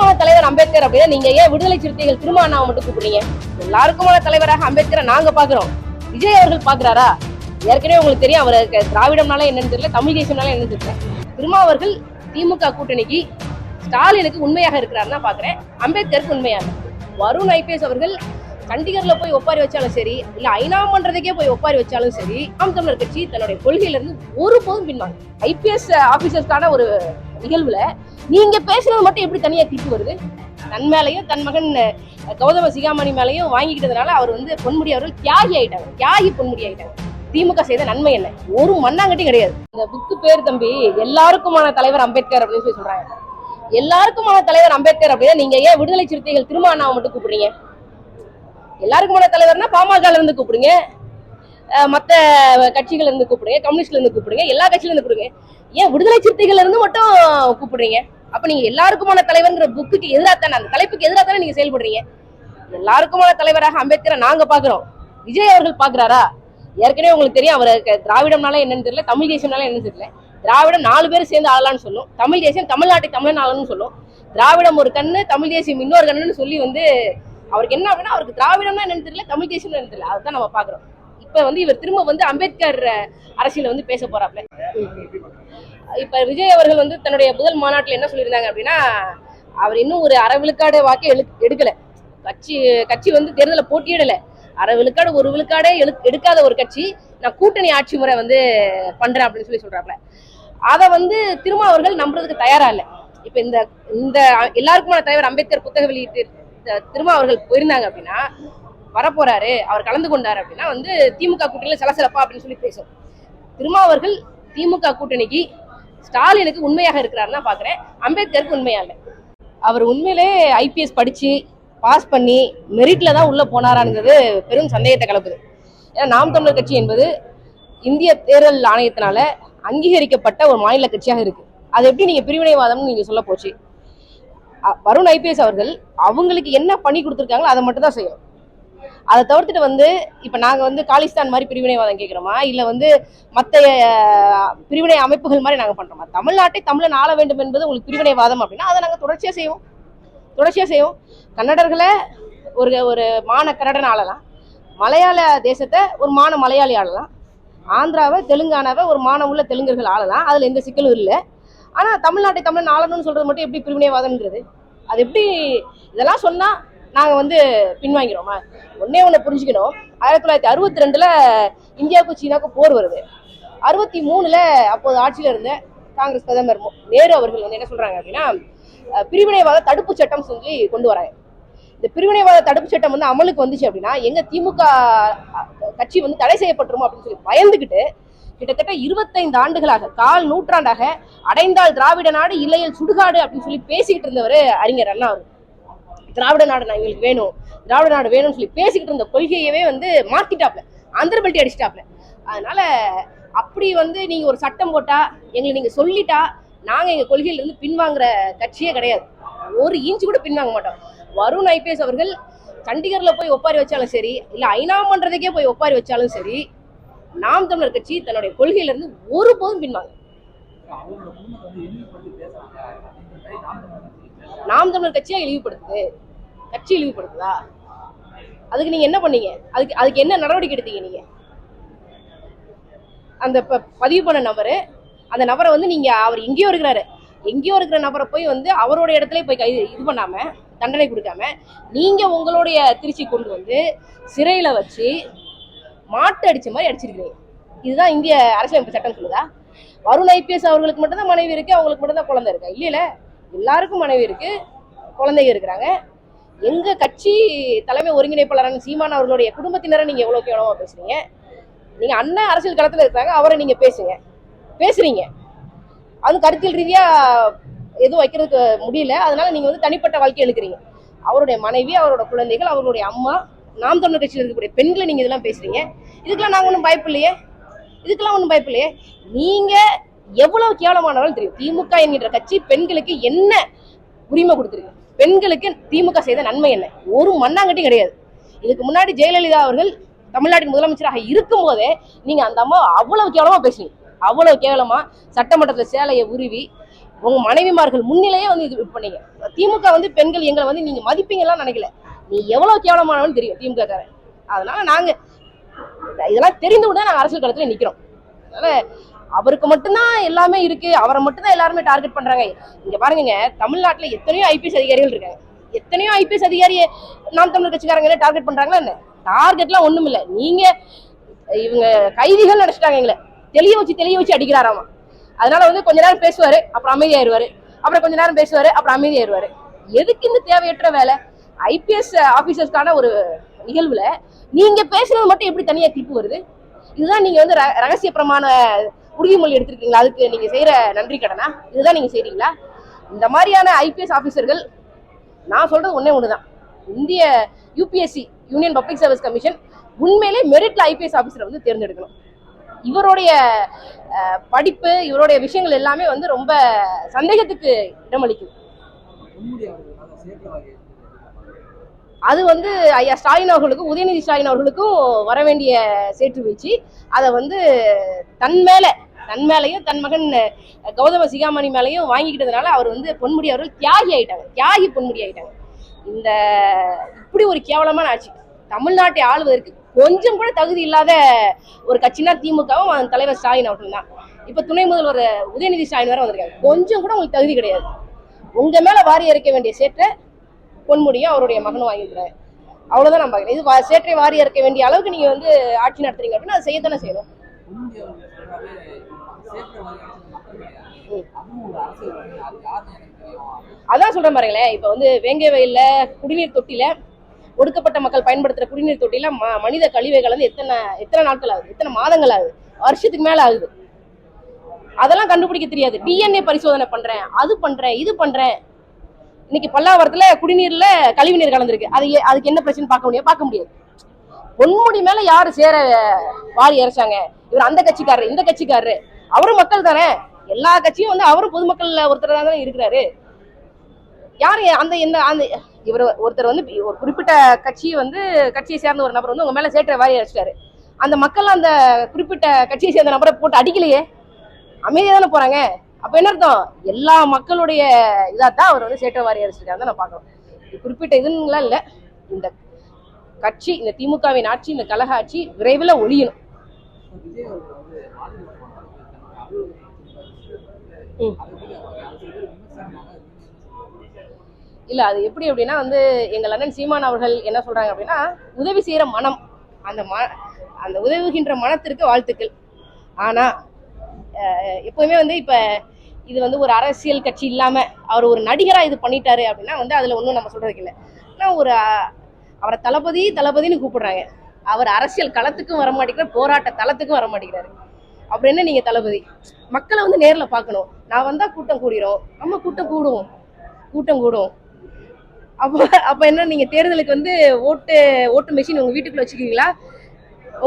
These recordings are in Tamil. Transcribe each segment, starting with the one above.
எல்லாருக்குமான தலைவர் அம்பேத்கர் அப்படின்னா நீங்க ஏன் விடுதலை சிறுத்தைகள் திரும்ப அண்ணாவை மட்டும் கூப்பிடுறீங்க? எல்லாருக்குமான தலைவராக அம்பேத்கரை நாங்க பாக்குறோம், விஜய் அவர்கள் பாக்குறாரா? ஏற்கனவே உங்களுக்கு தெரியும், அவருக்கு திராவிடம்னால என்னன்னு தெரியல, தமிழ் தேசியம்னால என்னன்னு தெரியல. திரும்ப அவர்கள் திமுக கூட்டணிக்கு ஸ்டாலினுக்கு உண்மையாக இருக்கிறாருன்னா பாக்குறேன், அம்பேத்கருக்கு உண்மையாக. வருண் ஐபிஎஸ் அவர்கள் சண்டிகர்ல போய் ஒப்பாரி வச்சாலும் சரி, இல்ல ஐநா மன்றத்துக்கே போய் ஒப்பாரி வச்சாலும் சரி, நாம் தமிழர் கட்சி தன்னுடைய கொள்கையில இருந்து ஒருபோதும் பின்வாங்க. ஐபிஎஸ் ஆபீசர்ஸ்க்கான ஒரு நிகழ்வுல நீங்க பேசுறது மட்டும் எப்படி தனியா திட்டு வருது? தன் மேலையும் தன் மகன் கௌதம சிகாமணி மேலையும் வாங்கிக்கிட்டதுனால அவர் பொன்முடி அவர்கள் தியாகி ஆயிட்டாங்க, தியாகி பொன்முடி ஆயிட்டாங்க. திமுக செய்த நன்மை என்ன? ஒரு மண்ணாங்கட்டி கிடையாது. இந்த புக்கு பேர் தம்பி எல்லாருக்குமான தலைவர் அம்பேத்கர் அப்படின்னு சொல்லி சொல்றாங்க. எல்லாருக்குமான தலைவர் அம்பேத்கர் அப்படின்னா நீங்க ஏன் விடுதலை சிறுத்தைகள் திரும்ப அண்ணாவை மட்டும் கூப்பிடுறீங்க? எல்லாருக்குமான தலைவர்னா பாமக இருந்து கூப்பிடுங்க, மற்ற கட்சிகள் இருந்து கூப்பிடுங்க, கம்யூனிஸ்ட்ல இருந்து கூப்பிடுங்க, எல்லா கட்சியில இருந்து கூப்பிடுங்க. ஏன் விடுதலை சிறுத்தைகள் இருந்து மட்டும் கூப்பிடுறீங்க? அப்ப நீங்க எல்லாருக்குமான தலைவர்ங்கிற புக்குக்கு எதிராக அந்த தலைப்புக்கு எதிராக நீங்க செயல்படுறீங்க. எல்லாருக்குமான தலைவராக அம்பேத்கரை நாங்க பாக்குறோம், விஜய் அவர்கள் பாக்குறாரா? ஏற்கனவே உங்களுக்கு தெரியும், அவருக்கு திராவிடம்னால என்னன்னு தெரியல, தமிழ் தேசியம்னால என்னன்னு தெரியல. திராவிடம் 4 பேர் சேர்ந்து ஆளலான்னு சொல்லும், தமிழ் தேசியம் தமிழ்நாட்டை தமிழன் ஆளணும்னு சொல்லும். திராவிடம் ஒரு கண்ணு, தமிழ் தேசியம் இன்னொரு கண்ணுன்னு சொல்லி அவருக்கு என்ன அப்படின்னா, அவருக்கு திராவிடம்னா என்னன்னு தெரியல, தமிழ் தேசியம் என்னன்னு தெரியல. அதுதான் நம்ம பாக்குறோம். இப்ப இவர் திரும்ப அம்பேத்கர் அரசியல பேச போறாப்ல. இப்ப விஜய் அவர்கள் தன்னுடைய முதல் மாநாட்டில் என்ன சொல்லியிருந்தாங்க அப்படின்னா, அவர் இன்னும் ஒரு அரை விழுக்காடு வாக்கே எடுக்கல, கட்சி தேர்தல போட்டியிடல, அரை விழுக்காடு ஒரு விழுக்காடே எடுக்காத ஒரு கட்சி, நான் கூட்டணி ஆட்சி முறை பண்றேன் அப்படின்னு சொல்லி சொல்றாப்ல. அதை திரும்ப அவர்கள் நம்புறதுக்கு தயாரா இல்லை. இப்ப இந்த எல்லாருக்குமான தலைவர் அம்பேத்கர் புத்தக வெளியிட்டு திரும்ப அவர்கள் போயிருந்தாங்க அப்படின்னா, வரப்போறாரு, அவர் கலந்து கொண்டாரு அப்படின்னா திமுக கூட்டணியில சலசலப்பா அப்படின்னு சொல்லி பேசும். திரும்ப அவர்கள் திமுக கூட்டணிக்கு ஸ்டாலினுக்கு உண்மையாக இருக்கிறாருன்னா பாக்குறேன், அம்பேத்கருக்கு உண்மையா இல்லை. அவர் உண்மையிலே ஐபிஎஸ் படிச்சு பாஸ் பண்ணி மெரிட்ல தான் உள்ள போனாராங்கிறது பெரும் சந்தேகத்தை கலப்புது. ஏன்னா நாம் தமிழர் கட்சி என்பது இந்திய தேர்தல் ஆணையத்தினால அங்கீகரிக்கப்பட்ட ஒரு மாநில கட்சியாக இருக்கு. அது எப்படி நீங்க பிரிவினைவாதம்னு நீங்க சொல்ல போச்சு? வருண் ஐபிஎஸ் அவர்கள் அவங்களுக்கு என்ன பண்ணி கொடுத்துருக்காங்களோ அதை மட்டும் தான் செய்யணும். அதை தவிர்த்துட்டு இப்ப நாங்க காலிஸ்தான் மாதிரி பிரிவினைவாதம் கேட்கிறோமா, இல்ல மத்த பிரிவினை அமைப்புகள் மாதிரி நாங்க பண்றோமா? தமிழ்நாட்டை தமிழன் ஆள வேண்டும் என்பது உங்களுக்கு பிரிவினைவாதம் அப்படின்னா அதை நாங்க தொடர்ச்சியா செய்வோம். கன்னடர்களை ஒரு மான கன்னடன் ஆளலாம், மலையாள தேசத்தை ஒரு மான மலையாளி ஆளலாம், ஆந்திராவை தெலுங்கானாவை ஒரு மானம் உள்ள தெலுங்கர்கள் ஆளலாம், அதுல எந்த சிக்கலும் இல்லை. ஆனா தமிழ்நாட்டை தமிழன் ஆளணும்னு சொல்றது மட்டும் எப்படி பிரிவினைவாதம்ன்றது? அது எப்படி? இதெல்லாம் சொன்னா நாங்க பின்வாங்கிறோமா? ஒண்ணு புரிஞ்சுக்கணும். 1962 இந்தியாவுக்கும் சீனாவுக்கும் போர் வருது. 63 அப்போது ஆட்சியில இருந்த காங்கிரஸ் பிரதமர் நேரு அவர்கள் என்ன சொல்றாங்க அப்படின்னா, பிரிவினைவாத தடுப்பு சட்டம் சொல்லி கொண்டு வராங்க. இந்த பிரிவினைவாத தடுப்பு சட்டம் அமலுக்கு வந்துச்சு அப்படின்னா எங்க திமுக கட்சி தடை செய்யப்பட்டுரும் அப்படின்னு சொல்லி பயந்துகிட்டு கிட்டத்தட்ட 25 ஆண்டுகளாக, கால் நூற்றாண்டாக அடைந்தால் திராவிட நாடு இல்லையில் சுடுகாடு அப்படின்னு சொல்லி பேசிக்கிட்டு இருந்தவர் அறிஞர் அண்ணா அவர். திராவிட நாடு நான் எங்களுக்கு வேணும், திராவிட நாடு வேணும்னு சொல்லி பேசிக்கிட்டு இருந்த கொள்கையவே மாத்திட்டாப்ல, ஆந்திரபல்ட்டி அடிச்சிட்டாப்ல. அதனால அப்படி நீங்க ஒரு சட்டம் போட்டா, எங்களை நீங்க சொல்லிட்டா நாங்க எங்க கொள்கையில இருந்து பின்வாங்குற கட்சியே கிடையாது, ஒரு இன்ச்சு கூட பின்வாங்க மாட்டோம். வருண் ஐபிஎஸ் அவர்கள் சண்டிகர்ல போய் ஒப்பாரி வச்சாலும் சரி, இல்ல ஐநா மன்றத்துக்கே போய் ஒப்பாரி வச்சாலும் சரி, நாம் தமிழர் கட்சி தன்னுடைய கொள்கையில இருந்து ஒருபோதும் பின்வாங்க. நாம் தமிழர் கட்சியா இழிவுபடுத்துது, கட்சி இழிவுபடுத்துதா? அதுக்கு நீங்க என்ன பண்ணீங்க? அதுக்கு என்ன நடவடிக்கை எடுத்தீங்க? நீங்க அந்த பதிவு பண்ண நபரு, அந்த நபரை நீங்க அவர் எங்கேயோ இருக்கிற நபரை போய் அவரோட இடத்துல போய் இது பண்ணாம, தண்டனை கொடுக்காம, நீங்க உங்களுடைய திருச்சி கொண்டு சிறையில வச்சு மாட்டு அடிச்ச மாதிரி அடிச்சிருக்கீங்க. இதுதான் இந்திய அரசியலமைப்பு சட்டம் சொல்லுதா? வருண் ஐபிஎஸ் அவர்களுக்கு மட்டும்தான் மனைவி இருக்கு, அவங்களுக்கு மட்டும்தான் குழந்தை இருக்கா? இல்ல, எல்லாருக்கும் மனைவி இருக்கு, குழந்தைங்க இருக்கிறாங்க. எங்க கட்சி தலைமை ஒருங்கிணைப்பாளரான சீமான் அவர்களுடைய குடும்பத்தினரை நீங்க எவ்வளவு கேவலமா பேசுறீங்க? நீங்க அண்ணன் அரசியல் களத்துல இருக்காங்க, அவரை நீங்க பேசுறீங்க. அது கருத்தியல் ரீதியா எதுவும் வைக்கிறதுக்கு முடியல, அதனால நீங்க தனிப்பட்ட வாழ்க்கை எழுக்கிறீங்க. அவருடைய மனைவி, அவரோட குழந்தைகள், அவருடைய அம்மா, நாம் தமிழர் கட்சியில் இருக்கக்கூடிய பெண்களை நீங்க இதெல்லாம் பேசுறீங்க. இதுக்கெல்லாம் நாங்க ஒன்றும் பயப்பில்லையே, நீங்க எவ்வளவு கேவலமானவர்கள் தெரியும். திமுக என்கின்ற கட்சி பெண்களுக்கு என்ன உரிமை கொடுத்துருக்கு? பெண்களுக்கு திமுக செய்த நன்மை என்ன? ஒரு மண்ணாங்கட்டி கிடையாது. இதுக்கு முன்னாடி ஜெயலலிதா அவர்கள் தமிழ்நாட்டின் முதலமைச்சராக இருக்கும் போதே நீங்க அந்த அம்மா அவ்வளவு கேவலமா பேசுனீங்க, அவ்வளவு கேவலமா. சட்டமன்றத்துல சேலையை உருவி உங்க மனைவிமார்கள் முன்னிலையே வந்து இது பண்ணீங்க. திமுக வந்து பெண்கள் எங்களை வந்து நீங்க மதிப்பீங்கலாம் நினைக்கல. நீ எவ்வளவு கேவலமானவன்னு தெரியும் திமுக காரன். அதனால நாங்க இதெல்லாம் தெரிந்து விட நாங்க அரசியல் களத்துல நிக்கிறோம். அதனால அவருக்கு மட்டும்தான் எல்லாமே இருக்கு, அவரை மட்டும்தான் எல்லாருமே டார்கெட் பண்றாங்க. இங்க பாருங்க, தமிழ்நாட்டுல எத்தனையோ ஐபிஎஸ் அதிகாரிகள் இருக்காங்க. எத்தனையோ ஐபிஎஸ் அதிகாரியை நாம் தமிழர் கட்சிக்காரங்க டார்கெட் பண்றாங்களா என்ன? டார்கெட்லாம் ஒண்ணும் இல்ல. நீங்க இவங்க கைதிகள் நினைச்சிட்டாங்க. எங்களை தெளிய வச்சு அடிக்கிறாராமா. அதனால வந்து கொஞ்ச நேரம் பேசுவாரு, அப்புறம் அமைதியாயிருவாரு. அப்புறம் கொஞ்ச நேரம் பேசுவாரு, அப்புறம் அமைதியாயிருவாரு. எதுக்கு இந்த தேவையற்ற வேலை? ஐபிஎஸ் ஆபீசர்ஸ்க்கான ஒரு நிகழ்வுல நீங்க பேசுறது மட்டும் எப்படி தனியா கிளிப்பு வருது? இதுதான் நீங்க வந்து ரகசிய பிரமாண உறுதிமொழி எடுத்திருக்கீங்களா? அதுக்கு நீங்க செய்யற நன்றி கடனா இதுதான் நீங்க செய்றீங்களா? இந்த மாதிரியான ஐபிஎஸ் ஆபீசர்கள், நான் சொல்றது ஒண்ணுதான், இந்திய UPSC union public service commission உண்மையிலே மெரிட்ல ஐபிஎஸ் ஆபீசரை வந்து தேர்ந்தெடுக்கணும். இவருடைய படிப்பு, இவருடைய விஷயங்கள் எல்லாமே வந்து ரொம்ப சந்தேகத்துக்கு இடமளிக்குது. அது வந்து ஐயா ஸ்டாலின் அவர்களுக்கும் உதயநிதி ஸ்டாலின் அவர்களுக்கும் வர வேண்டிய சேற்று வீழ்ச்சி. அதை வந்து தன் மேலையும் தன் மகன் கௌதம சிகாமணி மேலையும் வாங்கிக்கிட்டதுனால அவர் வந்து பொன்முடி அவர்கள் தியாகி பொன்முடி ஆயிட்டாங்க. இந்த இப்படி ஒரு கேவலமான ஆட்சி தமிழ்நாட்டை ஆளுவதற்கு கொஞ்சம் கூட தகுதி இல்லாத ஒரு கட்சினா திமுகவும் தலைவர் ஸ்டாலின் அவர்கள் தான். இப்ப துணை முதல்வர் உதயநிதி ஸ்டாலின் வேற வந்திருக்காங்க. கொஞ்சம் கூட உங்களுக்கு தகுதி கிடையாது. உங்க மேல வாரி இறக்க வேண்டிய சேற்றை பொன்முடியும் அவருடைய மகனும் வாங்கியிருக்கிறாங்க. அவ்வளவுதான் நான் பாக்குறேன். இது சேற்றை வாரி இறக்க வேண்டிய அளவுக்கு நீங்க வந்து ஆட்சி நடத்துறீங்க அப்படின்னா அதை செய்யத்தானே செய்யணும். அதான் சொல்றேன் பாருங்களேன். இப்ப வந்து வேங்கை வயல்ல குடிநீர் தொட்டில, ஒடுக்கப்பட்ட மக்கள் பயன்படுத்துற குடிநீர் தொட்டில மனித கழிவுகள் வந்து எத்தனை நாட்கள் ஆகுது, எத்தனை மாதங்கள் ஆகுது, வருஷத்துக்கு மேல ஆகுது. அதெல்லாம் கண்டுபிடிக்க தெரியாது. டிஎன்ஏ பரிசோதனை பண்றேன், அது பண்றேன், இது பண்றேன். இன்னைக்கு பல்லாவரத்துல குடிநீர்ல கழிவு நீர் கலந்துருக்கு. அதுக்கு என்ன பிரச்சனை பார்க்க முடியாது. பொன்முடி மேல யாரு சேர வாரி இறைச்சாங்க? இவர் அந்த கட்சிக்காரரு, இந்த கட்சிக்காரரு, அவரும் மக்கள் தானே. எல்லா கட்சியும் வந்து அவரும் பொதுமக்கள் ஒருத்தர் தானே இருக்கிறாரு. யாரு அந்த என்ன அந்த இவர் ஒருத்தர் வந்து ஒரு குறிப்பிட்ட கட்சியை சேர்ந்த ஒரு நபர் வந்து உங்க மேல சேற்றை வாரி அடிச்சிட்டாரு. அந்த மக்கள் அந்த குறிப்பிட்ட கட்சியை சேர்ந்த நபரை போட்டு அடிக்கலையே, அமைதியா தானே போறாங்க. அப்ப என்ன அர்த்தம்? எல்லா மக்களுடைய இதாத்தான் அவர் வந்து சேற்றை வாரி அடிச்சிருக்காரு நான் பாக்குறோம். குறிப்பிட்ட இதுங்களா இல்ல. இந்த கட்சி, இந்த திமுகவின் ஆட்சி, இந்த கழக ஆட்சி விரைவில் ஒழியணும். இல்ல, அது எப்படி அப்படின்னா வந்து எங்கள் அண்ணன் சீமான் அவர்கள் என்ன சொல்றாங்க அப்படின்னா, உதவி செய்யற மனம், அந்த உதவுகின்ற மனத்திற்கு வாழ்த்துக்கள். ஆனா எப்பவுமே வந்து இப்ப இது வந்து ஒரு அரசியல் கட்சி இல்லாம அவர் ஒரு நடிகரா இது பண்ணிட்டாரு அப்படின்னா வந்து அதுல ஒன்றும் நம்ம சொல்றதுக்கு இல்லை. ஆனா அவரை தளபதின்னு கூப்பிடுறாங்க. அவர் அரசியல் களத்துக்கும் வர மாட்டேங்கிறார், போராட்ட தளத்துக்கும் வர மாட்டேங்கிறாரு. அப்புறம் என்ன நீங்க தளபதி? மக்களை வந்து நேர்ல பார்க்கணும். நான் வந்தா கூட்டம் கூடிரும், நம்ம கூட்டம் கூடும். அப்ப என்ன, நீங்க தேர்தலுக்கு வந்து ஓட்டு மெஷின் உங்க வீட்டுக்குள்ள வச்சுக்கீங்களா?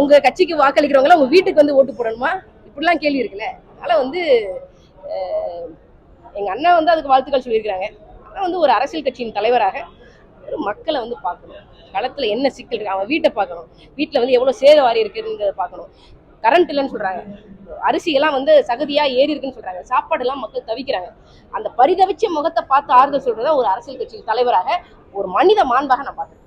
உங்க கட்சிக்கு வாக்களிக்கிறவங்கள உங்க வீட்டுக்கு வந்து ஓட்டு போடணுமா? இப்படிலாம் கேள்வி இருக்குல்ல. அதனால வந்து எங்க அண்ணன் வந்து அதுக்கு வாழ்த்துக்கள் சொல்லியிருக்கிறாங்க. ஆனா வந்து ஒரு அரசியல் கட்சியின் தலைவராக மக்களை வந்து பார்க்கணும். களத்துல என்ன சிக்கல் இருக்கு, அவன் வீட்டை பார்க்கணும். வீட்டுல வந்து எவ்வளவு சேத வாரி இருக்குன்றத பார்க்கணும். கரண்ட் இல்லைன்னு சொல்றாங்க, அரிசி எல்லாம் வந்து சகதியா ஏறி இருக்குன்னு சொல்றாங்க, சாப்பாடு எல்லாம் மக்கள் தவிக்கிறாங்க. அந்த பரிதவிச்ச முகத்தை பார்த்து ஆறுதல் சொல்றதா ஒரு அரசியல் கட்சியின் தலைவராக, ஒரு மனித மாண்பாக நான் பார்க்கிறேன்.